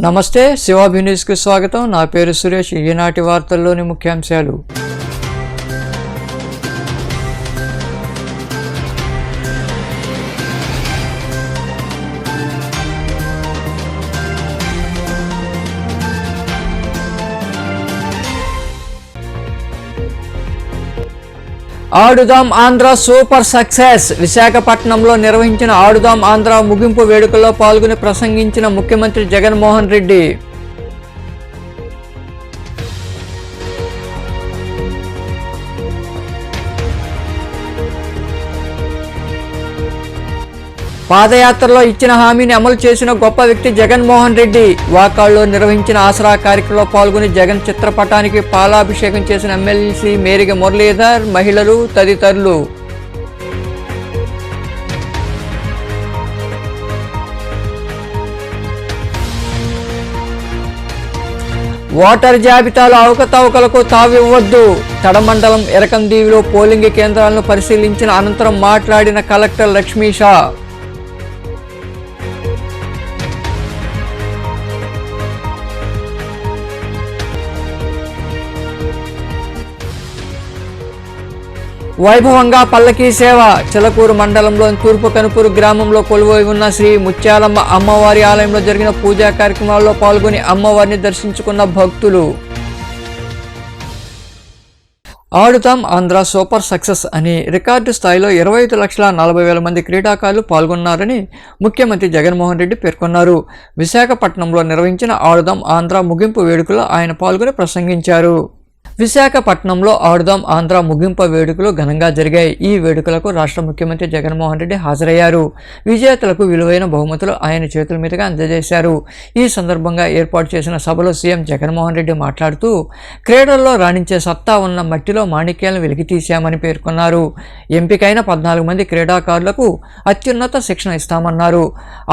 నమస్తే, శివాభి న్యూస్కి స్వాగతం. నా పేరు సురేష్. ఈనాటి వార్తల్లోని ముఖ్యాంశాలు. ఆడుదాం ఆంధ్ర సూపర్ సక్సెస్. విశాఖపట్నంలో నిర్వహించిన ఆడుదాం ఆంధ్ర ముగింపు వేడుకల్లో పాల్గొని ప్రసంగించిన ముఖ్యమంత్రి జగన్మోహన్ రెడ్డి. పాదయాత్రలో ఇచ్చిన హామీని అమలు చేసిన గొప్ప వ్యక్తి జగన్మోహన్ రెడ్డి. వాకాళ్లో నిర్వహించిన ఆసరా కార్యక్రమంలో పాల్గొని జగన్ చిత్రపటానికి పాలాభిషేకం చేసిన ఎమ్మెల్సీ మేరిగ మురళీధర్, మహిళలు తదితరులు. ఓటర్ జాబితాలో అవకతవకలకు తావివ్వద్దు. తడమండలం ఎరకందీవిలో పోలింగ్ కేంద్రాలను పరిశీలించిన అనంతరం మాట్లాడిన కలెక్టర్ లక్ష్మీషా. వైభవంగా పల్లకీ సేవ. చిలకూరు మండలంలోని తూర్పు కనుపూరు గ్రామంలో కొలువై ఉన్న శ్రీ ముత్యాలమ్మ అమ్మవారి ఆలయంలో జరిగిన పూజా కార్యక్రమాల్లో పాల్గొని అమ్మవారిని దర్శించుకున్న భక్తులు. ఆడుతాం ఆంధ్ర సూపర్ సక్సెస్ అని రికార్డు స్థాయిలో 25,40,000 మంది క్రీడాకారులు పాల్గొన్నారని ముఖ్యమంత్రి జగన్మోహన్ రెడ్డి పేర్కొన్నారు. విశాఖపట్నంలో నిర్వహించిన ఆడుదాం ఆంధ్ర ముగింపు వేడుకలో ఆయన పాల్గొని ప్రసంగించారు. విశాఖపట్నంలో ఆడుదాం ఆంధ్ర ముగింపు వేడుకలు ఘనంగా జరిగాయి. ఈ వేడుకలకు రాష్ట్ర ముఖ్యమంత్రి జగన్మోహన్ రెడ్డి హాజరయ్యారు. విజేతలకు విలువైన బహుమతులు ఆయన చేతుల మీదుగా అందజేశారు. ఈ సందర్భంగా ఏర్పాటు చేసిన సభలో సీఎం జగన్మోహన్ రెడ్డి మాట్లాడుతూ క్రీడల్లో రాణించే సత్తా ఉన్న మట్టిలో మాణిక్యాలను వెలికితీశామని పేర్కొన్నారు. ఎంపికైన 14 మంది క్రీడాకారులకు అత్యున్నత శిక్షణ ఇస్తామన్నారు.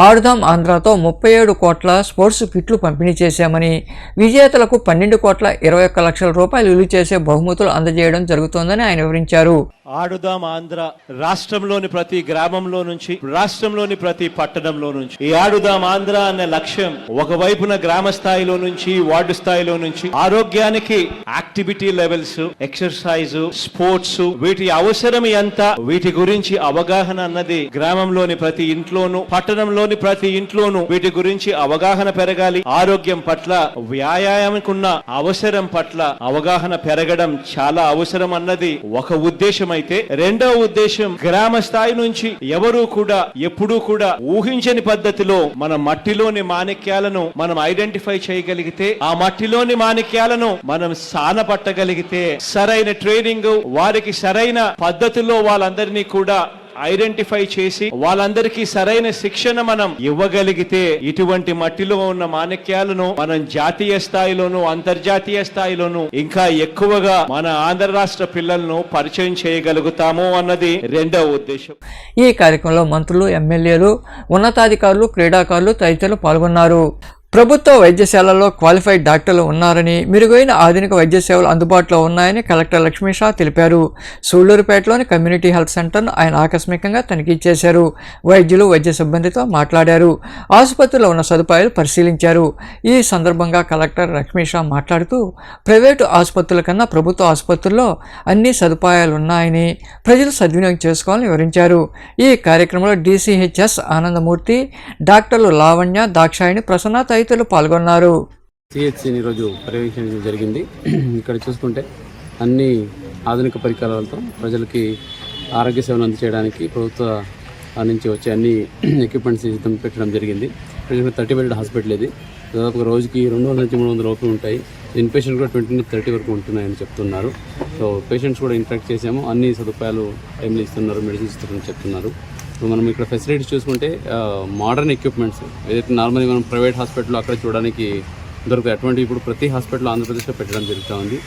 ఆడుదాం ఆంధ్రతో 37 కోట్ల స్పోర్ట్స్ కిట్లు పంపిణీ చేశామని, విజేతలకు 12,21,00,000 రూపాయలు చేసే బహుమతులు అందజేయడం జరుగుతోందని ఆయన వివరించారు. ఆడుదాం ఆంధ్ర రాష్ట్రంలోని ప్రతి గ్రామంలో నుంచి, రాష్ట్రంలోని ప్రతి పట్టణంలో నుంచి ఈ ఆడుదాం ఆంధ్ర అనే లక్ష్యం ఒకవైపున గ్రామ స్థాయిలో నుంచి, వార్డు స్థాయిలో నుంచి ఆరోగ్యానికి యాక్టివిటీ లెవెల్స్, ఎక్సర్సైజ్, స్పోర్ట్స్, వీటి అవసరం ఎంత, వీటి గురించి అవగాహన అన్నది గ్రామంలోని ప్రతి ఇంట్లోనూ, పట్టణంలోని ప్రతి ఇంట్లోనూ వీటి గురించి అవగాహన పెరగాలి. ఆరోగ్యం పట్ల, వ్యాయామంకున్న అవసరం పట్ల అవగాహన పెరగడం చాలా అవసరం అన్నది ఒక ఉద్దేశం అయితే, రెండవ ఉద్దేశం గ్రామ స్థాయి నుంచి ఎవరూ కూడా ఎప్పుడూ కూడా ఊహించని పద్ధతిలో మన మట్టిలోని మాణిక్యాలను మనం ఐడెంటిఫై చేయగలిగితే, ఆ మట్టిలోని మాణిక్యాలను మనం సానపట్టగలిగితే, సరైన ట్రైనింగ్, వారికి సరైన పద్ధతిలో వాళ్ళందరినీ కూడా ఐడెంటిఫై చేసి వాళ్ళందరికీ సరైన శిక్షణ మనం ఇవ్వగలిగితే, ఇటువంటి మట్టిలో ఉన్న మాణిక్యాలను మనం జాతీయ స్థాయిలోను, అంతర్జాతీయ స్థాయిలోను ఇంకా ఎక్కువగా మన ఆంధ్ర రాష్ట్ర పిల్లలను పరిచయం చేయగలుగుతాము అన్నది రెండవ ఉద్దేశం. ఈ కార్యక్రమంలో మంత్రులు, ఎమ్మెల్యేలు, ఉన్నతాధికారులు, క్రీడాకారులు తదితరులు పాల్గొన్నారు. ప్రభుత్వ వైద్యశాలల్లో క్వాలిఫైడ్ డాక్టర్లు ఉన్నారని, మెరుగైన ఆధునిక వైద్య సేవలు అందుబాటులో ఉన్నాయని కలెక్టర్ లక్ష్మీషా తెలిపారు. సూళ్లూరుపేటలోని కమ్యూనిటీ హెల్త్ సెంటర్ను ఆయన ఆకస్మికంగా తనిఖీ చేశారు. వైద్యులు, వైద్య సిబ్బందితో మాట్లాడారు. ఆసుపత్రిలో ఉన్న సదుపాయాలు పరిశీలించారు. ఈ సందర్భంగా కలెక్టర్ లక్ష్మీషా మాట్లాడుతూ ప్రైవేటు ఆసుపత్రుల కన్నా ప్రభుత్వ ఆసుపత్రుల్లో అన్ని సదుపాయాలు ఉన్నాయని, ప్రజలు సద్వినియోగం చేసుకోవాలని వివరించారు. ఈ కార్యక్రమంలో DCHS ఆనందమూర్తి, డాక్టర్లు లావణ్య, దాక్షాయిని, ప్రసన్న తదితరులు పాల్గొన్నారు. సిహెచ్సిని ఈరోజు పర్యవేక్షించడం జరిగింది. ఇక్కడ చూసుకుంటే అన్ని ఆధునిక పరికరాలతో ప్రజలకి ఆరోగ్య సేవలు అందజేయడానికి ప్రభుత్వ నుంచి వచ్చే అన్ని ఎక్విప్మెంట్స్ సిద్ధం పెట్టడం జరిగింది. 30 బెడ్ హాస్పిటల్ ఇది. దాదాపుగా రోజుకి 200 నుంచి 300 ఓపీలు ఉంటాయి. ఇన్పేషెంట్ కూడా 20 నుంచి 30 వరకు ఉంటున్నాయని చెప్తున్నారు. సో పేషెంట్స్ కూడా ఇంటరాక్ట్ చేసాము. అన్ని సదుపాయాలు టైంలో ఇస్తున్నారు, మెడిసిన్స్ ఇస్తున్నారని చెప్తున్నారు. సో మనం ఇక్కడ ఫెసిలిటీస్ చూసుకుంటే మోడర్న్ ఎక్విప్మెంట్స్ ఏదైతే నార్మల్గా మనం ప్రైవేట్ హాస్పిటల్లో అక్కడ చూడడానికి దొరుకుతాయి, అటువంటి ఇప్పుడు ప్రతి హాస్పిటల్ ఆంధ్రప్రదేశ్లో పెట్టడం జరుగుతూ ఉంది.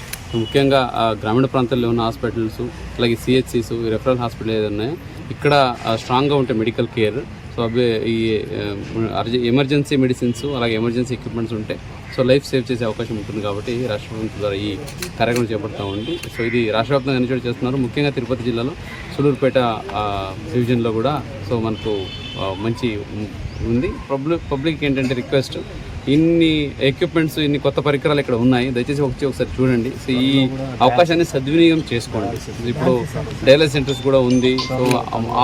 ముఖ్యంగా గ్రామీణ ప్రాంతాల్లో ఉన్న హాస్పిటల్స్, అలాగే CHCs, రెఫరల్ హాస్పిటల్ ఏదైనా ఉన్నాయో ఇక్కడ స్ట్రాంగ్గా ఉంటే మెడికల్ కేర్, సో అవి ఈ ఎమర్జెన్సీ మెడిసిన్స్, అలాగే ఎమర్జెన్సీ ఎక్విప్మెంట్స్ ఉంటే సో లైఫ్ సేవ్ చేసే అవకాశం ఉంటుంది. కాబట్టి రాష్ట్ర ప్రభుత్వం ద్వారా ఈ కార్యక్రమం చేపడతా ఉంది. సో ఇది రాష్ట్ర వ్యాప్తంగా ఎన్నిచోటు చేస్తున్నారు. ముఖ్యంగా తిరుపతి జిల్లాలో సూలూరుపేట డివిజన్లో కూడా సో మనకు మంచి ఉంది. పబ్లిక్ ఏంటంటే రిక్వెస్ట్, ఇన్ని ఎక్విప్మెంట్స్, ఇన్ని కొత్త పరికరాలు ఇక్కడ ఉన్నాయి. దయచేసి ఒకసారి చూడండి. సో ఈ అవకాశాన్ని సద్వినియోగం చేసుకోండి. ఇప్పుడు డయాలసిస్ సెంటర్స్ కూడా ఉంది. So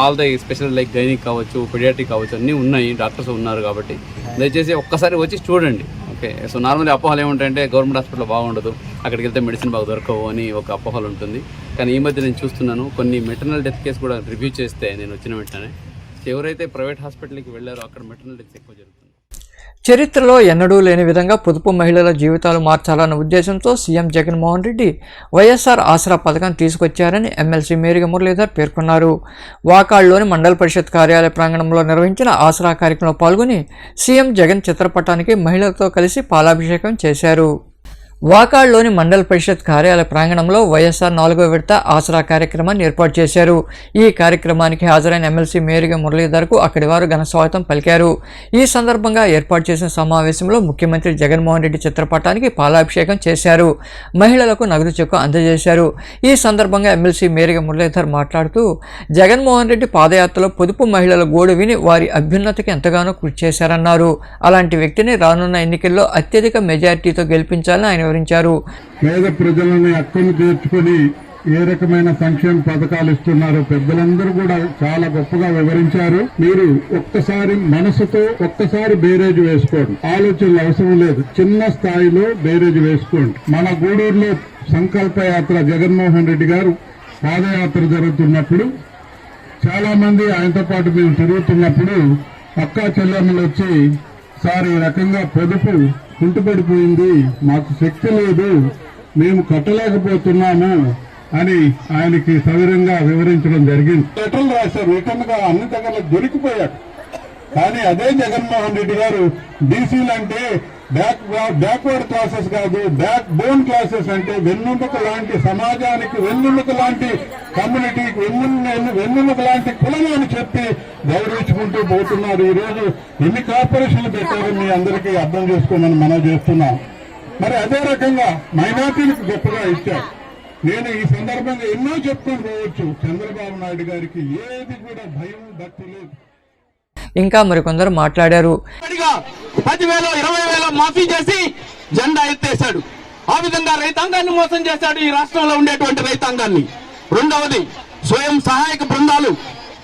all the special like gynaec కావచ్చు, పెడియాట్రిక్ కావచ్చు, అన్నీ ఉన్నాయి. డాక్టర్స్ ఉన్నారు కాబట్టి దయచేసి ఒక్కసారి వచ్చి చూడండి. ఓకే. సో నార్మల్లీ అపోహలు ఏముంటాయంటే గవర్నమెంట్ హాస్పిటల్ బాగుండదు, అక్కడికి వెళ్తే మెడిసిన్ బాగా దొరకవు అని ఒక అపోహలు ఉంటుంది. కానీ ఈ మధ్య నేను చూస్తున్నాను కొన్ని మెటర్నల్ డెత్ కేసు కూడా రివ్యూ చేస్తే నేను వచ్చిన వెంటనే ఎవరైతే ప్రైవేట్ హాస్పిటల్కి వెళ్ళారో అక్కడ మెటర్నల్ డెత్స్ ఎక్కువ జరుగుతుంది. చరిత్రలో ఎన్నడూ లేని విధంగా పొదుపు మహిళల జీవితాలు మార్చాలన్న ఉద్దేశంతో సీఎం జగన్మోహన్ రెడ్డి వైఎస్ఆర్ ఆసరా పథకం తీసుకొచ్చారని ఎమ్మెల్సీ మేరిగ మురళీధర్ పేర్కొన్నారు. వాకాడ్లోని మండల పరిషత్ కార్యాలయ ప్రాంగణంలో నిర్వహించిన ఆసరా కార్యక్రమంలో పాల్గొని సీఎం జగన్ చిత్రపటానికి మహిళలతో కలిసి పాలాభిషేకం చేశారు. వాకాడ్లోని మండల పరిషత్ కార్యాలయ ప్రాంగణంలో వైఎస్ఆర్ 4వ విడత ఆసరా కార్యక్రమాన్ని ఏర్పాటు చేశారు. ఈ కార్యక్రమానికి హాజరైన ఎమ్మెల్సీ మేరిగ మురళీధర్కు అక్కడి వారు ఘన స్వాగతం పలికారు. ఈ సందర్భంగా ఏర్పాటు చేసిన సమావేశంలో ముఖ్యమంత్రి జగన్మోహన్ రెడ్డి చిత్రపటానికి పాలాభిషేకం చేశారు. మహిళలకు నగదు చెక్కు అందజేశారు. ఈ సందర్భంగా ఎమ్మెల్సీ మేరిగ మురళీధర్ మాట్లాడుతూ జగన్మోహన్ రెడ్డి పాదయాత్రలో పొదుపు మహిళల గోడు విని వారి అభ్యున్నతికి ఎంతగానో కృషి చేశారన్నారు. అలాంటి వ్యక్తిని రానున్న ఎన్నికల్లో అత్యధిక మెజారిటీతో గెలిపించాలని ఆయన వివరించారు. పేద ప్రజలని హక్కును తీర్చుకొని ఏ రకమైన సంక్షేమ పథకాలు ఇస్తున్నారో పెద్దలందరూ కూడా చాలా గొప్పగా వివరించారు. మీరు ఒక్కసారి మనసుతో ఒక్కసారి బేరేజ్ వేసుకోండి. ఆలోచనలు అవసరం లేదు, చిన్న స్థాయిలో బేరేజ్ వేసుకోండి. మన గూడూరులో సంకల్ప యాత్ర జగన్మోహన్ రెడ్డి గారు పాదయాత్ర జరుగుతున్నప్పుడు చాలా మంది ఆయనతో పాటు మేము తిరుగుతున్నప్పుడు అక్కా చెల్లెమ్మలు వచ్చి, సార్ ఈ రకంగా పొదుపు కుంటుపడిపోయింది, మాకు శక్తి లేదు, మేము కట్టలేకపోతున్నాము అని ఆయనకి సవిరంగా వివరించడం జరిగింది. లెటర్లు రాశారు, రిటర్న్ గా అన్ని దగ్గర దొరికిపోయాడు. కానీ అదే జగన్మోహన్ రెడ్డి గారు బీసీలు అంటే బ్యాక్వర్డ్ క్లాసెస్ కాదు, బ్యాక్ బోన్ క్లాసెస్ అంటే వెన్నుముక లాంటి సమాజానికి, వెన్నుముక లాంటి కమ్యూనిటీకి, వెన్నుముక లాంటి కులం అని చెప్పి గౌరవించుకుంటూ పోతున్నారు. ఈ రోజు ఎన్ని కార్పొరేషన్లు పెట్టారో మీ అందరికీ అర్థం చేసుకోమని మనం చేస్తున్నాం. మరి అదే రకంగా మైనార్టీలకు గొప్పగా ఇచ్చారు. నేను ఈ సందర్భంగా ఎన్నో చెప్పుకొని పోవచ్చు. చంద్రబాబు నాయుడు గారికి ఏది కూడా భయం భక్తి లేదు. ఇంకా మరికొందరు మాట్లాడారు. 10,000 20,000 మాఫీ చేసి జెండా ఎత్తేశాడు. ఆ విధంగా రైతాంగాన్ని మోసం చేశాడు, ఈ రాష్ట్రంలో ఉండేటువంటి రైతాంగాన్ని. రెండవది, స్వయం సహాయక బృందాలు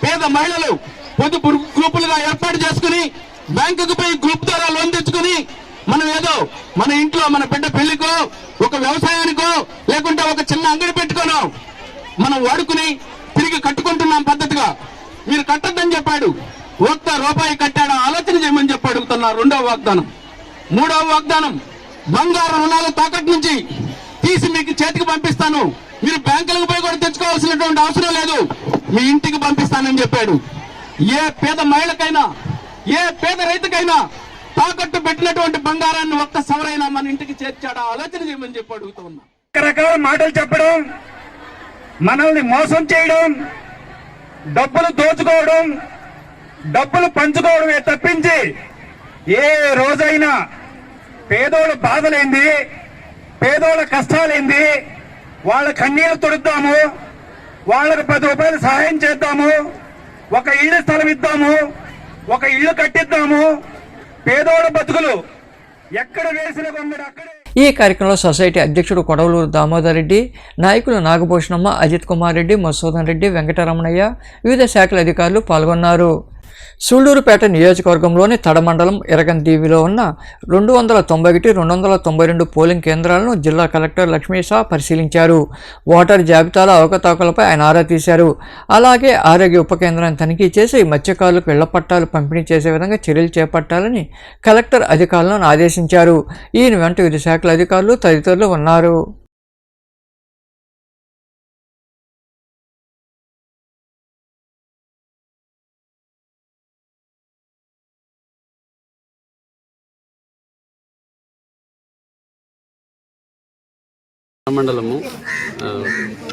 పేద మహిళలు పొదుపు గ్రూపులుగా ఏర్పాటు చేసుకుని బ్యాంకుకు పోయి గ్రూప్ ద్వారా లోన్ తెచ్చుకుని మనం ఏదో మన ఇంట్లో మన బిడ్డ పెళ్లికో, ఒక వ్యవసాయానికో, లేకుంటే ఒక చిన్న అంగడి పెట్టుకోనో మనం వాడుకుని తిరిగి కట్టుకుంటున్నాం పద్ధతిగా. మీరు కట్టద్దని చెప్పాడు, ఒక్క రూపాయి కట్టాడా ఆలోచన చేయమని చెప్పి అడుగుతున్నారు. రెండవ వాగ్దానం. మూడవ వాగ్దానం, బంగారు రుణాలు తాకట్టు నుంచి తీసి మీకు చేతికి పంపిస్తాను, మీరు బ్యాంకులకు పోయి కూడా తెచ్చుకోవాల్సినటువంటి అవసరం లేదు, మీ ఇంటికి పంపిస్తానని చెప్పాడు. ఏ పేద మహిళకైనా, ఏ పేద రైతుకైనా తాకట్టు పెట్టినటువంటి బంగారాన్ని ఒక్క సవరైనా మన ఇంటికి చేర్చాడా ఆలోచన చేయమని చెప్పి అడుగుతూ ఉన్నా. రకరకాల మాటలు చెప్పడం, మనల్ని మోసం చేయడం, డబ్బులు దోచుకోవడం, డబ్బులు పంచుకోవడమే తప్పించి ఏ రోజైనా పేదోళ్ళ బాధలేంది, పేదోళ్ళ కష్టాలేంది, వాళ్ళ కన్నీళ్లు తొడుద్దాము, వాళ్ళకు 10 రూపాయలు సహాయం చేద్దాము, ఒక ఇల్లు స్థలం ఇద్దాము, ఒక ఇల్లు కట్టిద్దాము, పేదోళ్ళ బతుకులు ఎక్కడ వేసిన బొమ్మడు అక్కడే. ఈ కార్యక్రమంలో సొసైటీ అధ్యక్షుడు కొడవలూరు దామోదర్ రెడ్డి, నాయకులు నాగభూషణమ్మ, అజిత్ కుమార్ రెడ్డి, మధుసూదన్ రెడ్డి, వెంకటరమణయ్య, వివిధ శాఖల అధికారులు పాల్గొన్నారు. సూళ్లూరుపేట నియోజకవర్గంలోని తడమండలం ఇరగందీవిలో ఉన్న 291, 292 పోలింగ్ కేంద్రాలను జిల్లా కలెక్టర్ లక్ష్మీ షా పరిశీలించారు. ఓటర్ జాబితాల అవకతవకలపై ఆయన ఆరా తీశారు. అలాగే ఆరోగ్య ఉప కేంద్రాన్ని తనిఖీ చేసి మత్స్యకారులకు ఇళ్ల పట్టాలు పంపిణీ చేసే విధంగా చర్యలు చేపట్టాలని కలెక్టర్ అధికారులను ఆదేశించారు. ఈయన వెంట వివిధ శాఖల అధికారులు తదితరులు ఉన్నారు. మండలము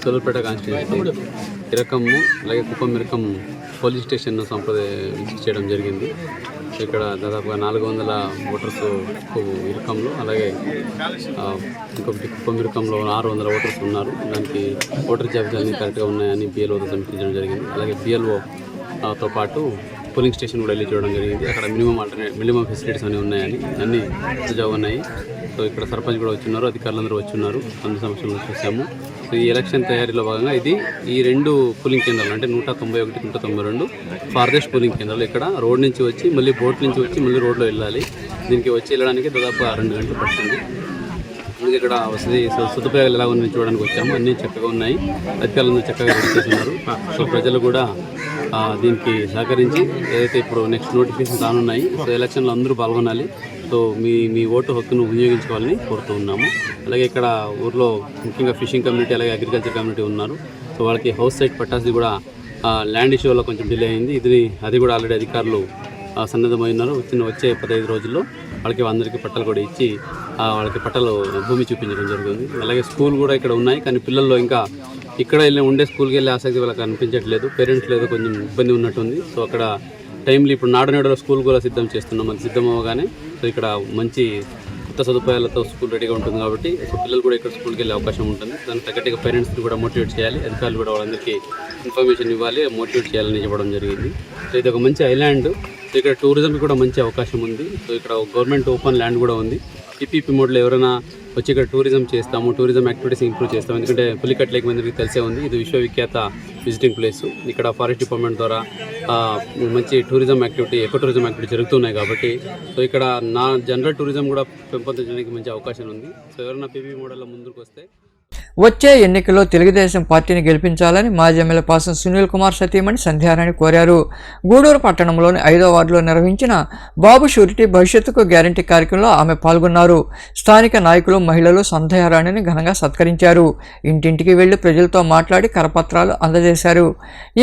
సూళ్లూరుపేట కాన్స్టిట్యూన్సీ ఇరకమ్ము అలాగే కుప్పమిరకం పోలీస్ స్టేషన్ విజిట్ చేయడం జరిగింది. ఇక్కడ దాదాపుగా 400 ఓటర్స్ ఇరకంలో, అలాగే ఇంకొకటి కుప్పమిరకంలో 600 ఓటర్స్ ఉన్నారు. దానికి ఓటర్ జాబితాలు కరెక్ట్గా ఉన్నాయని బిఎల్ఓతో సమీక్షించడం జరిగింది. అలాగే బిఎల్ఓతో పాటు పోలింగ్ స్టేషన్ కూడా వెళ్ళి చూడడం జరిగింది. అక్కడ మినిమం ఫెసిలిటీస్ అన్నీ ఉన్నాయని అన్నీ సజావుగా ఉన్నాయి. సో ఇక్కడ సర్పంచ్ కూడా వచ్చున్నారు, అధికారులందరూ వచ్చున్నారు, అన్ని సమస్యలు చూసాము. సో ఈ ఎలక్షన్ తయారీలో భాగంగా ఈ 2 పోలింగ్ కేంద్రాలు అంటే 191, 192 ఫార్దెస్ట్ పోలింగ్ కేంద్రాలు. ఇక్కడ రోడ్ నుంచి వచ్చి మళ్ళీ బోట్ నుంచి వచ్చి మళ్ళీ రోడ్లో వెళ్ళాలి. దీనికి వెళ్ళడానికి దాదాపు 2 గంటలు పడుతుంది. ఇక్కడ వసతి సదుపాయాలు ఎలా ఉన్నాయని చూడడానికి వచ్చాము. అన్నీ చక్కగా ఉన్నాయి, అధికారులందరూ చక్కగా రెడీ చేస్తున్నారు. సో ప్రజలు కూడా దీనికి సహకరించి ఏదైతే ఇప్పుడు నెక్స్ట్ నోటిఫికేషన్ రానున్నాయి, సో ఎలక్షన్లో అందరూ పాల్గొనాలి. సో మీ ఓటు హక్కును వినియోగించుకోవాలని కోరుతూ ఉన్నాము. అలాగే ఇక్కడ ఊర్లో ముఖ్యంగా ఫిషింగ్ కమ్యూనిటీ అలాగే అగ్రికల్చర్ కమ్యూనిటీ ఉన్నారు. సో వాళ్ళకి హౌస్ సైట్ పట్టాల్సి కూడా ల్యాండ్ ఇష్యూలో కొంచెం డిలే అయింది. అది కూడా ఆల్రెడీ అధికారులు సన్నద్ధమై ఉన్నారు. వచ్చే 15 రోజుల్లో వాళ్ళకి అందరికీ పట్టాలు కూడా ఇచ్చి వాళ్ళకి పట్టాలు భూమి చూపించడం జరుగుతుంది. అలాగే స్కూల్ కూడా ఇక్కడ ఉన్నాయి, కానీ పిల్లల్లో ఇంకా ఇక్కడ ఉండే స్కూల్కి వెళ్ళే ఆసక్తి వాళ్ళకి అనిపించట్లేదు. పేరెంట్స్ లేదు, కొంచెం ఇబ్బంది ఉన్నట్టుంది. సో అక్కడ టైంలీ ఇప్పుడు నాడునేడులో స్కూల్ కూడా సిద్ధం చేస్తున్నాం. అది సిద్ధం అవ్వగానే సో ఇక్కడ మంచి కొత్త సదుపాయాలతో స్కూల్ రెడీగా ఉంటుంది కాబట్టి సో పిల్లలు కూడా ఇక్కడ స్కూల్కి వెళ్ళే అవకాశం ఉంటుంది. దానికి తగ్గట్టుగా పేరెంట్స్ని కూడా మోటివేట్ చేయాలి, అధికారులు కూడా వాళ్ళందరికీ ఇన్ఫర్మేషన్ ఇవ్వాలి, మోటివేట్ చేయాలని చెప్పడం జరిగింది. సో ఇది ఒక మంచి ఐలాండ్. సో ఇక్కడ టూరిజంకి కూడా మంచి అవకాశం ఉంది. సో ఇక్కడ గవర్నమెంట్ ఓపెన్ ల్యాండ్ కూడా ఉంది. పిపిపి మోడ్లో ఎవరైనా వచ్చి ఇక్కడ టూరిజం చేస్తాము, టూరిజం యాక్టివిటీస్ ఇంప్రూవ్ చేస్తాము. ఎందుకంటే పులికట్ లేక్ మందికి తెలిసే ఉంది, ఇది విశ్వవిఖ్యాత విజిటింగ్ ప్లేస్. ఇక్కడ ఫారెస్ట్ డిపార్ట్మెంట్ ద్వారా మంచి tourism activity, eco tourism activity జరుగుతున్నాయి కాబట్టి సో ఇక్కడ జనరల్ టూరిజం కూడా పెంపొందించడానికి మంచి అవకాశం ఉంది. సో ఎవరైనా పిపిపి మోడల్లో ముందుకు వస్తే వచ్చే ఎన్నికల్లో తెలుగుదేశం పార్టీని గెలిపించాలని మాజీ ఎమ్మెల్యే పాసం సునీల్ కుమార్ సతీమణి సంధ్యారాణి కోరారు. గూడూరు పట్టణంలోని 5వ వార్డులో నిర్వహించిన బాబు షూరిటీ భవిష్యత్తుకు గ్యారంటీ కార్యక్రమంలో ఆమె పాల్గొన్నారు. స్థానిక నాయకులు, మహిళలు సంధ్యారాణిని ఘనంగా సత్కరించారు. ఇంటింటికి వెళ్లి ప్రజలతో మాట్లాడి కరపత్రాలు అందజేశారు.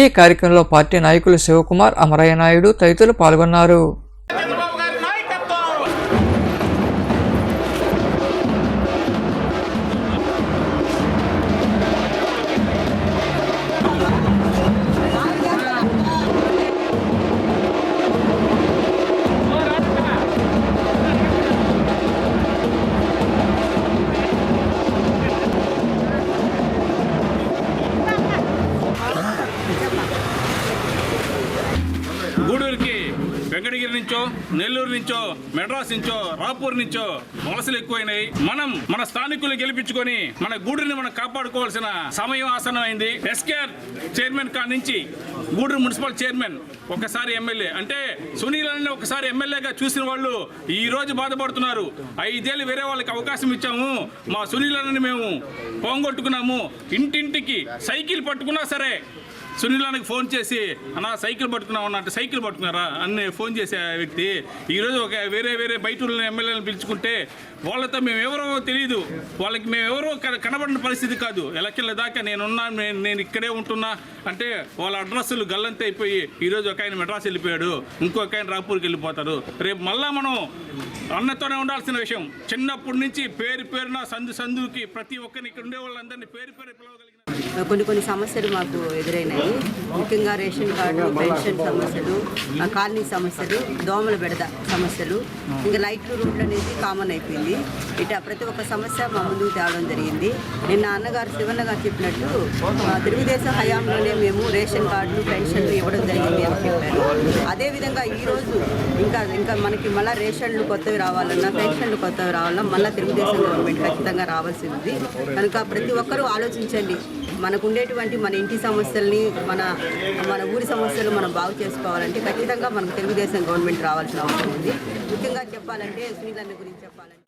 ఈ కార్యక్రమంలో పార్టీ నాయకులు శివకుమార్, అమరయ్య నాయుడు తదితరులు పాల్గొన్నారు. గూడూరుకి వెంకటగిరి నుంచో, నెల్లూరు నుంచో, మెడ్రాస్ నుంచో, రాపూర్ నుంచో వలసలు ఎక్కువైనాయి. మనం మన స్థానికులు గెలిపించుకొని మన గూడూరుని మనం కాపాడుకోవాల్సిన సమయం ఆసన్నమైంది. ఎస్కేఆర్ చైర్మన్ కాడ నుంచి గూడూరు మున్సిపల్ చైర్మన్, ఒకసారి ఎమ్మెల్యే, అంటే సునీల్ అని ఒకసారి ఎమ్మెల్యేగా చూసిన వాళ్ళు ఈ రోజు బాధపడుతున్నారు. 5 ఏళ్ళు వేరే వాళ్ళకి అవకాశం ఇచ్చాము, మా సునీల్ అని మేము పోంగొట్టుకున్నాము. ఇంటింటికి సైకిల్ పట్టుకున్నా సరే సునీలానికి ఫోన్ చేసి అన్న సైకిల్ పట్టుకున్నావు అంటే సైకిల్ పట్టుకున్నారా అని ఫోన్ చేసే వ్యక్తి ఈరోజు ఒక వేరే బయట ఎమ్మెల్యేలను పిలుచుకుంటే వాళ్ళతో మేము ఎవరో తెలియదు, వాళ్ళకి మేము ఎవరో కనబడిన పరిస్థితి కాదు. ఎలక్షన్ల దాకా నేను ఇక్కడే ఉంటున్నా అంటే వాళ్ళ అడ్రస్లు గల్లంత అయిపోయి ఈరోజు ఒక ఆయన మెడ్రాస్ వెళ్ళిపోయాడు, ఇంకొక ఆయన రాపూర్కి వెళ్ళిపోతారు. రేపు మళ్ళా మనం అన్నతోనే ఉండాల్సిన విషయం. చిన్నప్పటి నుంచి పేరున సందుకి ప్రతి ఒక్కరిని ఇక్కడ ఉండే వాళ్ళందరినీ పేరు పిలవగలిగిన కొన్ని సమస్యలు మాకు ఎదురైనాయి. ముఖ్యంగా రేషన్ కార్డు, పెన్షన్ సమస్యలు, కాలనీ సమస్యలు, దోమల బెడద సమస్యలు, ఇంకా లైట్లు, రూట్లు అనేది కామన్ అయిపోయింది. ఇట్లా ప్రతి ఒక్క సమస్య మా ముందుకు తేవడం జరిగింది. నిన్న అన్నగారు శివన్న గారు చెప్పినట్టు తెలుగుదేశం హయాంలోనే మేము రేషన్ కార్డులు, పెన్షన్లు ఇవ్వడం జరిగింది అని చెప్పారు. అదేవిధంగా ఈరోజు ఇంకా మనకి మళ్ళీ రేషన్లు కొత్తవి రావాలన్నా, పెన్షన్లు కొత్తవి రావాలన్నా మళ్ళీ తెలుగుదేశం గవర్నమెంట్ ఖచ్చితంగా రావాల్సి ఉంది. కనుక ప్రతి ఒక్కరూ ఆలోచించండి, మనకు ఉండేటువంటి మన ఇంటి సమస్యల్ని, మన ఊరి సమస్యలు మనం బాగు చేసుకోవాలంటే ఖచ్చితంగా మనకు తెలుగుదేశం గవర్నమెంట్ రావాల్సిన అవసరం ఉంది. ముఖ్యంగా చెప్పాలంటే సునీల్ గురించి చెప్పాలంటే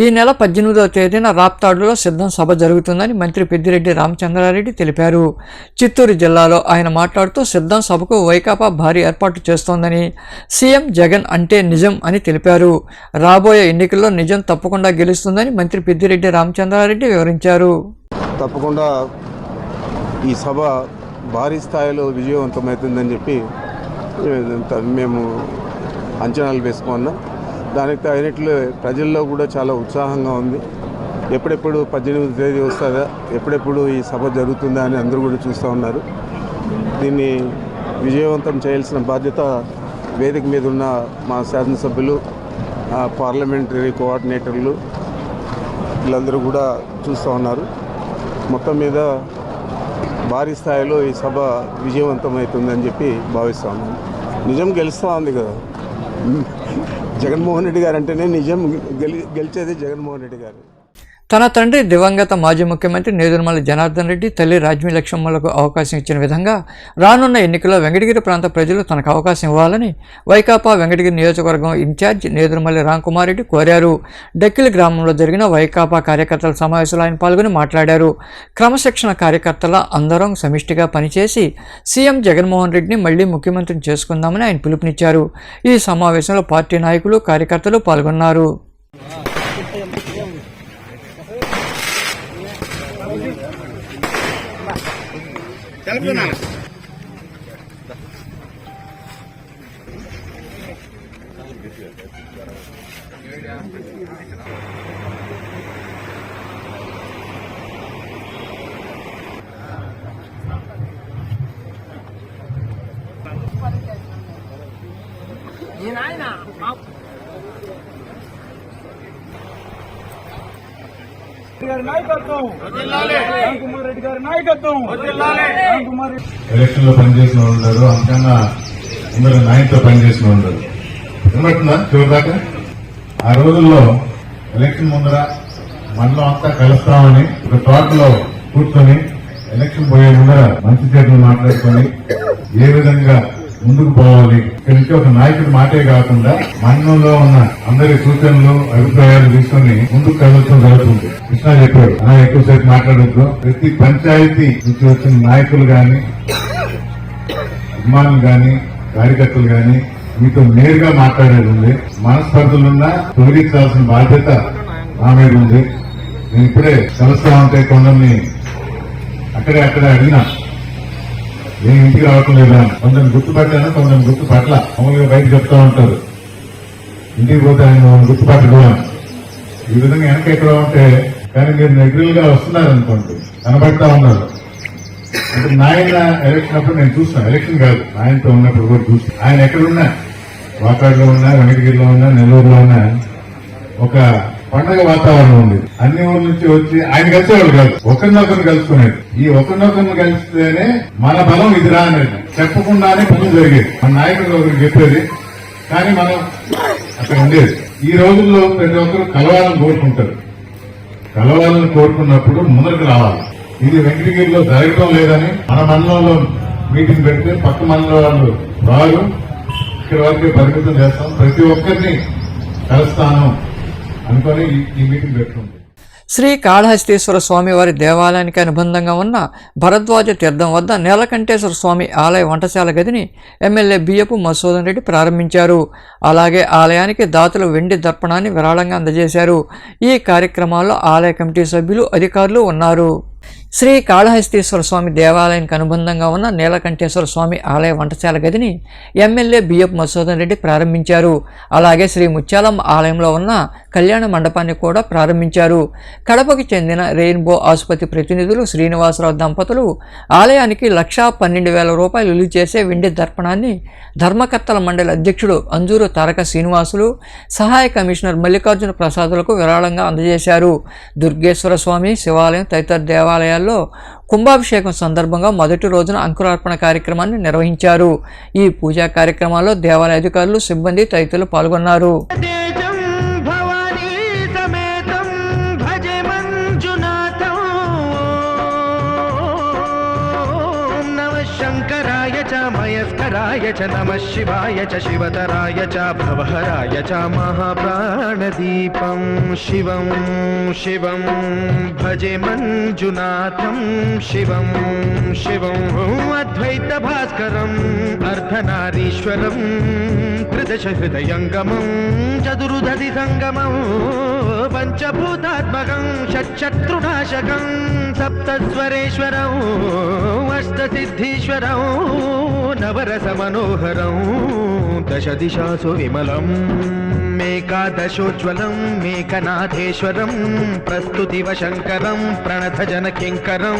ఈ నెల 18వ తేదీన రాప్తాడులో సిద్ధం సభ జరుగుతుందని మంత్రి పెద్దిరెడ్డి రామచంద్రారెడ్డి తెలిపారు. చిత్తూరు జిల్లాలో ఆయన మాట్లాడుతూ సిద్ధం సభకు వైకాపా భారీ ఏర్పాటు చేస్తోందని, సీఎం జగన్ అంటే నిజం అని తెలిపారు. రాబోయే ఎన్నికల్లో నిజం తప్పకుండా గెలుస్తుందని మంత్రి పెద్దిరెడ్డి రామచంద్రారెడ్డి వివరించారు. తప్పకుండా ఈ సభ భారీ స్థాయిలో విజయవంతమవుతుందని చెప్పి మేము అంచనాలు వేసుకున్నాం. దానికి తగినట్లు ప్రజల్లో కూడా చాలా ఉత్సాహంగా ఉంది. ఎప్పుడెప్పుడు 18వ తేదీ వస్తుందా, ఎప్పుడెప్పుడు ఈ సభ జరుగుతుందా అని అందరూ కూడా చూస్తూ ఉన్నారు. దీన్ని విజయవంతం చేయాల్సిన బాధ్యత వేదిక మీద ఉన్న మా శాసనసభ్యులు, పార్లమెంటరీ కోఆర్డినేటర్లు వీళ్ళందరూ కూడా చూస్తూ ఉన్నారు. మొత్తం మీద భారీ స్థాయిలో ఈ సభ విజయవంతం అవుతుందని చెప్పి భావిస్తా ఉన్నాను. నిజం గెలుస్తూ ఉంది కదా. జగన్మోహన్ రెడ్డి గారు అంటేనే నిజం గెలిచేది జగన్మోహన్ రెడ్డి గారు. తన తండ్రి దివంగత మాజీ ముఖ్యమంత్రి నేదురుమల్లి జనార్దన్ రెడ్డి, తల్లి రాజ్మీ లక్ష్మమ్మలకు అవకాశం ఇచ్చిన విధంగా రానున్న ఎన్నికల్లో వెంకటగిరి ప్రాంత ప్రజలు తనకు అవకాశం ఇవ్వాలని వైకాపా వెంకటగిరి నియోజకవర్గం ఇన్ఛార్జ్ నేదురుమల్లి రామ్కుమార్ రెడ్డి కోరారు. డక్కిలి గ్రామంలో జరిగిన వైకాపా కార్యకర్తల సమావేశంలో ఆయన పాల్గొని మాట్లాడారు. క్రమశిక్షణ కార్యకర్తల అందరం సమిష్టిగా పనిచేసి సీఎం జగన్మోహన్ రెడ్డిని మళ్లీ ముఖ్యమంత్రిని చేసుకుందామని ఆయన పిలుపునిచ్చారు. ఈ సమావేశంలో పార్టీ నాయకులు, కార్యకర్తలు పాల్గొన్నారు. ఎలక్షన్ లో పనిచేసిన వాళ్ళు ఉంటారు, అంతకన్నా అందరూ నాయకుతో పనిచేసిన వాళ్ళు ఉంటారు. వినబడుతుందా చివరిదాకా? ఆ రోజుల్లో ఎలక్షన్ ముందర మనలో అంతా కలుస్తామని ఒక తోటలో కూర్చొని ఎలక్షన్ పోయే ముందర మంచి చేతులు మాట్లాడుకొని ఏ విధంగా ముందుకు పోవాలి, ఇక్కడి నుంచి ఒక నాయకుడి మాటే కాకుండా మండలంలో ఉన్న అందరి సూచనలు, అభిప్రాయాలు తీసుకుని ముందుకు కదలడం జరుగుతుంది. కృష్ణ చెప్పాడు, అలా ఎక్కువసేపు మాట్లాడద్దు. ప్రతి పంచాయతీ నుంచి వచ్చిన నాయకులు గాని, అభిమానులు గాని, కార్యకర్తలు గాని మీతో నేరుగా మాట్లాడేది ఉంది. మనస్పర్ధలున్నా తొలగించాల్సిన బాధ్యత నా మీద ఉంది. నేను ఇప్పుడే కలుస్తా ఉంటే కొందరిని అక్కడే అడిగినా, నేను ఇంటికి రావటం లేదా, కొందరిని గుర్తుపట్టాను, కొందరిని గుర్తుపట్ల. మామూలుగా బయట చెప్తా ఉంటారు, ఇంటికి పోతే ఆయన గుర్తుపట్టడం. ఈ విధంగా వెనక ఎక్కడ ఉంటే కానీ మీరు రెగ్యులర్ గా వస్తున్నారనుకోండి, కనబడతా ఉన్నారు. అంటే నాయన ఎలక్షన్ అప్పుడు నేను చూస్తాను, ఎలక్షన్ కాదు, ఆయనతో ఉన్నప్పుడు కూడా చూస్తాను. ఆయన ఎక్కడున్నా, వాకాడులో ఉన్నా, వెంకటగిరిలో ఉన్నా, నెల్లూరులో ఉన్నా ఒక పండగ వాతావరణం ఉంది. అన్ని ఊర్ల నుంచి వచ్చి ఆయన కలిసేవాళ్ళు కాదు, ఒకరినొకరిని కలుసుకునేది. ఈ ఒకరినొకరిని కలిస్తేనే మన బలం ఇదిరా అనేది చెప్పకుండానే పనులు జరిగేది. మన నాయకుడు ఒకరికి చెప్పేది, కానీ మనం అక్కడ ఉండేది. ఈ రోజుల్లో ప్రతి ఒక్కరు కలవాలని కోరుకుంటారు. కలవాలని కోరుకున్నప్పుడు ముందరికి రావాలి. ఇది వెంకటగిరిలో జరగడం లేదని మన మండలంలో మీటింగ్ పెడితే పక్క మండలం వాళ్ళు రారు, ఇక్కడ వరకే పరిమితం చేస్తాం, ప్రతి ఒక్కరిని కలుస్తాను అనుకొని ఈ మీటింగ్ పెట్టుకుంది. శ్రీ కాళహస్తీశ్వర స్వామి వారి దేవాలయానికి అనుబంధంగా ఉన్న భరద్వాజ తీర్థం వద్ద నీలకంఠేశ్వర స్వామి ఆలయ వంటశాల గదిని ఎమ్మెల్యే బియ్యపు మధుసూదన్ రెడ్డి ప్రారంభించారు. అలాగే ఆలయానికి దాతలు వెండి దర్పణాన్ని విరాళంగా అందజేశారు. ఈ కార్యక్రమాల్లో ఆలయ కమిటీ సభ్యులు, అధికారులు ఉన్నారు. శ్రీ కాళహస్తీశ్వర స్వామి దేవాలయానికి అనుబంధంగా ఉన్న నీలకంఠేశ్వర స్వామి ఆలయ వంటశాల గదిని ఎమ్మెల్యే బియ్యపు మధుసూదన్ రెడ్డి ప్రారంభించారు. అలాగే శ్రీ ముత్యాలమ్మ ఆలయంలో ఉన్న కళ్యాణ మండపాన్ని కూడా ప్రారంభించారు. కడపకి చెందిన రెయిన్బో ఆసుపత్రి ప్రతినిధులు శ్రీనివాసరావు దంపతులు ఆలయానికి 1,12,000 రూపాయలు విలువ చేసే వెండి దర్పణాన్ని ధర్మకర్తల మండలి అధ్యక్షుడు అంజూరు తారక శ్రీనివాసులు, సహాయ కమిషనర్ మల్లికార్జున ప్రసాదులకు విరాళంగా అందజేశారు. దుర్గేశ్వర స్వామి శివాలయం తదితర దేవాలయాల్లో కుంభాభిషేకం సందర్భంగా మొదటి రోజున అంకురార్పణ కార్యక్రమాన్ని నిర్వహించారు. ఈ పూజా కార్యక్రమాల్లో దేవాలయ అధికారులు, సిబ్బంది తదితరులు పాల్గొన్నారు. మయస్కరాయ చ నమః శివాయ చ శివతరాయ చ భవహరాయ చ మహాప్రాణదీపం శివం శివం భజే మంజునాథం శివం శివం అద్వైత భాస్కరం అర్ధనారీశ్వరం త్రిదశ హృదయంగమం చతురుదధి సంగమం పంచభూతాత్మకం షట్శత్రునాశకం సప్తస్వరేశ్వరం అష్టసిద్ధీశ్వరం నవరస మనోహరం దశ దిశాసు విమలం మేకాదశోజ్వలం మేఘనాథేశ్వరం ప్రస్తుతివ శంకరం ప్రణతజన కింకరం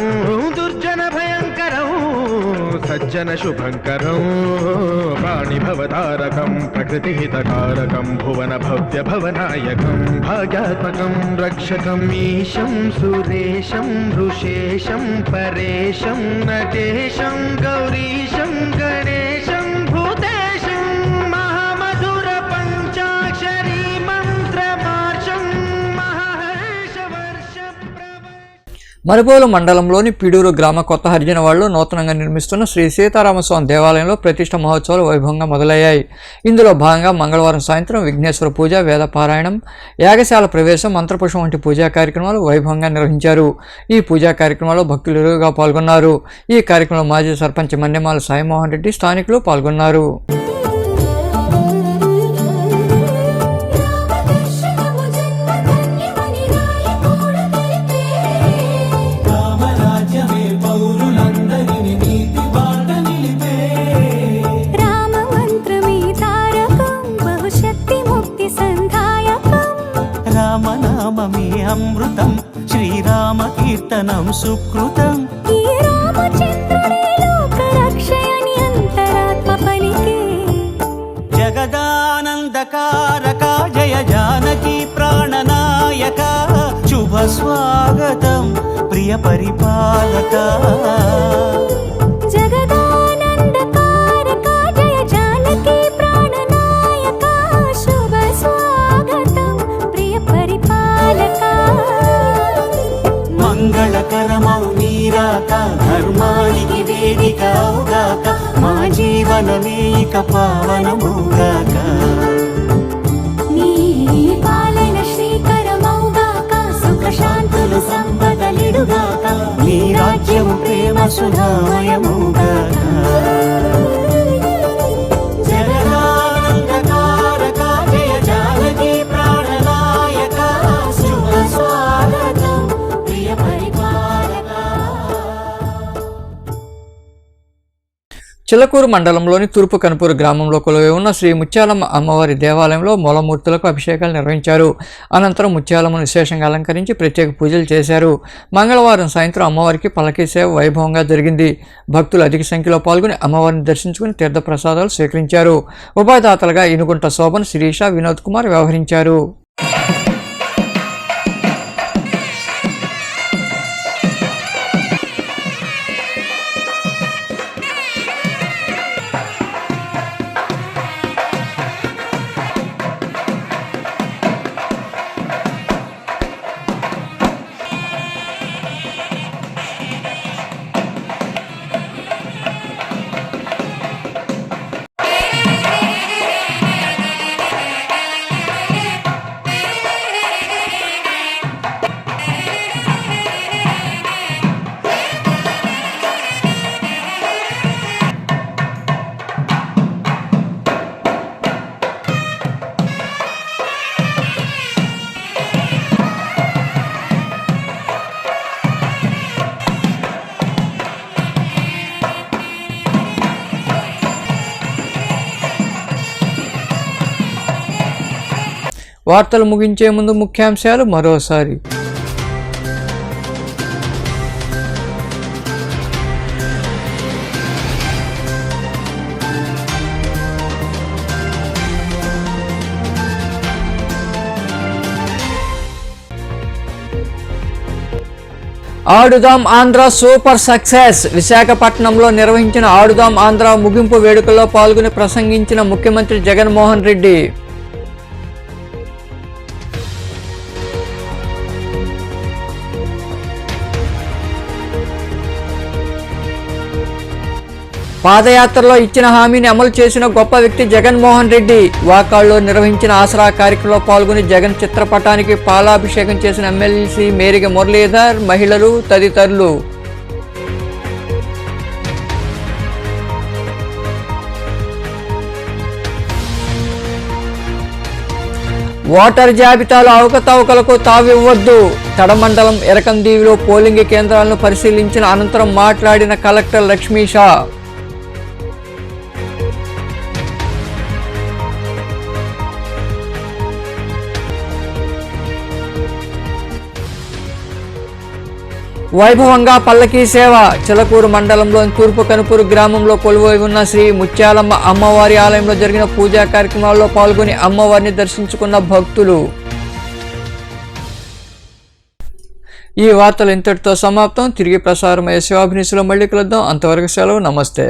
దుర్జన భయంకరం సజ్జన శుభంకరం ప్రాణిభవతారకం ప్రకృతిహితకారకం భువన భవ్య భవనాయకం భాగ్యాత్మకం రక్షకం ఈశం సురేశం ఋషేశం పరేశం నటేశం గౌరీశం గణేశం భూతేశం మరుబోలు మండలంలోని పిడూరు గ్రామ కొత్త హరిజనవాడలో నూతనంగా నిర్మిస్తున్న శ్రీ సీతారామస్వామి దేవాలయంలో ప్రతిష్ఠ మహోత్సవాలు వైభవంగా మొదలయ్యాయి. ఇందులో భాగంగా మంగళవారం సాయంత్రం విఘ్నేశ్వర పూజ, వేద పారాయణం, యాగశాల ప్రవేశం, మంత్రపుష్పం వంటి పూజా కార్యక్రమాలు వైభవంగా నిర్వహించారు. ఈ పూజా కార్యక్రమాల్లో భక్తులు ఇరువుగా పాల్గొన్నారు. ఈ కార్యక్రమంలో మాజీ సర్పంచ్ మన్నెమాల సాయిమోహన్ రెడ్డి, స్థానికులు పాల్గొన్నారు. రామనామమే అమృతం, శ్రీరామ కీర్తనం సుకృతం. ఈ రామచంద్రుడే లోక రక్షయని అంతరాత్మ పలికే. జగదానందకారక జయ జానకి ప్రాణనాయక, శుభ స్వాగతం ప్రియ పరిపాలక. జగదానందకారక జయ జానకి ప్రాణనాయక, శుభ స్వాగతం ప్రియ పరిపాలక. మంగళకరమౌ నీరాక, ధర్మానికి వేదిక అవుగాక, మా జీవనమే ఇక పావనమౌగాక. నీ పాలన శ్రీకరమౌగాక, సుఖ శాంతులు సంపదలిడుగాక, నీ రాజ్యము ప్రేమ సుధామయమౌగాక. జగదానందకారక జయ జానకి ప్రాణనాయక, శుభ స్వాగతం ప్రియ పరిపాలక. చిలకూరు మండలంలోని తూర్పు కనుపూరు గ్రామంలో కొలువై ఉన్న శ్రీ ముత్యాలమ్మ అమ్మవారి దేవాలయంలో మూలమూర్తులకు అభిషేకాలు నిర్వహించారు. అనంతరం ముత్యాలమ్మను విశేషంగా అలంకరించి ప్రత్యేక పూజలు చేశారు. మంగళవారం సాయంత్రం అమ్మవారికి పల్లకీ సేవ వైభవంగా జరిగింది. భక్తులు అధిక సంఖ్యలో పాల్గొని అమ్మవారిని దర్శించుకుని తీర్థప్రసాదాలు స్వీకరించారు. ఉభయదాతలుగా ఇనుగుంట శోభన్, శిరీష, వినోద్ కుమార్ వ్యవహరించారు. వార్తలు ముగించే ముందు ముఖ్యాంశాలు మరోసారి. ఆడుదాం ఆంధ్ర సూపర్ సక్సెస్. విశాఖపట్నంలో నిర్వహించిన ఆడుదాం ఆంధ్ర ముగింపు వేడుకల్లో పాల్గొని ప్రసంగించిన ముఖ్యమంత్రి జగన్మోహన్ రెడ్డి. పాదయాత్రలో ఇచ్చిన హామీని అమలు చేసిన గొప్ప వ్యక్తి జగన్మోహన్ రెడ్డి. వాకాళ్లో నిర్వహించిన ఆసరా కార్యక్రమంలో పాల్గొని జగన్ చిత్రపటానికి పాలాభిషేకం చేసిన ఎమ్మెల్సీ మేరిగ మురళీధర్, మహిళలు తదితరులు. ఓటర్ జాబితాలో అవకతవకలకు తావివ్వద్దు. తడమండలం ఎరకందీవిలో పోలింగ్ కేంద్రాలను పరిశీలించిన అనంతరం మాట్లాడిన కలెక్టర్ లక్ష్మీషా. వైభవంగా పల్లకీ సేవ. చిలకూరు మండలంలోని తూర్పు కనుపూరు గ్రామంలో కొలువై ఉన్న శ్రీ ముత్యాలమ్మ అమ్మవారి ఆలయంలో జరిగిన పూజా కార్యక్రమాల్లో పాల్గొని అమ్మవారిని దర్శించుకున్న భక్తులు. ఈ వార్తలు ఇంతటితో సమాప్తం. తిరిగి ప్రసారమయ్యే శివాభినిసులో మళ్ళీ కలుద్దాం. అంతవరకు సెలవు. నమస్తే.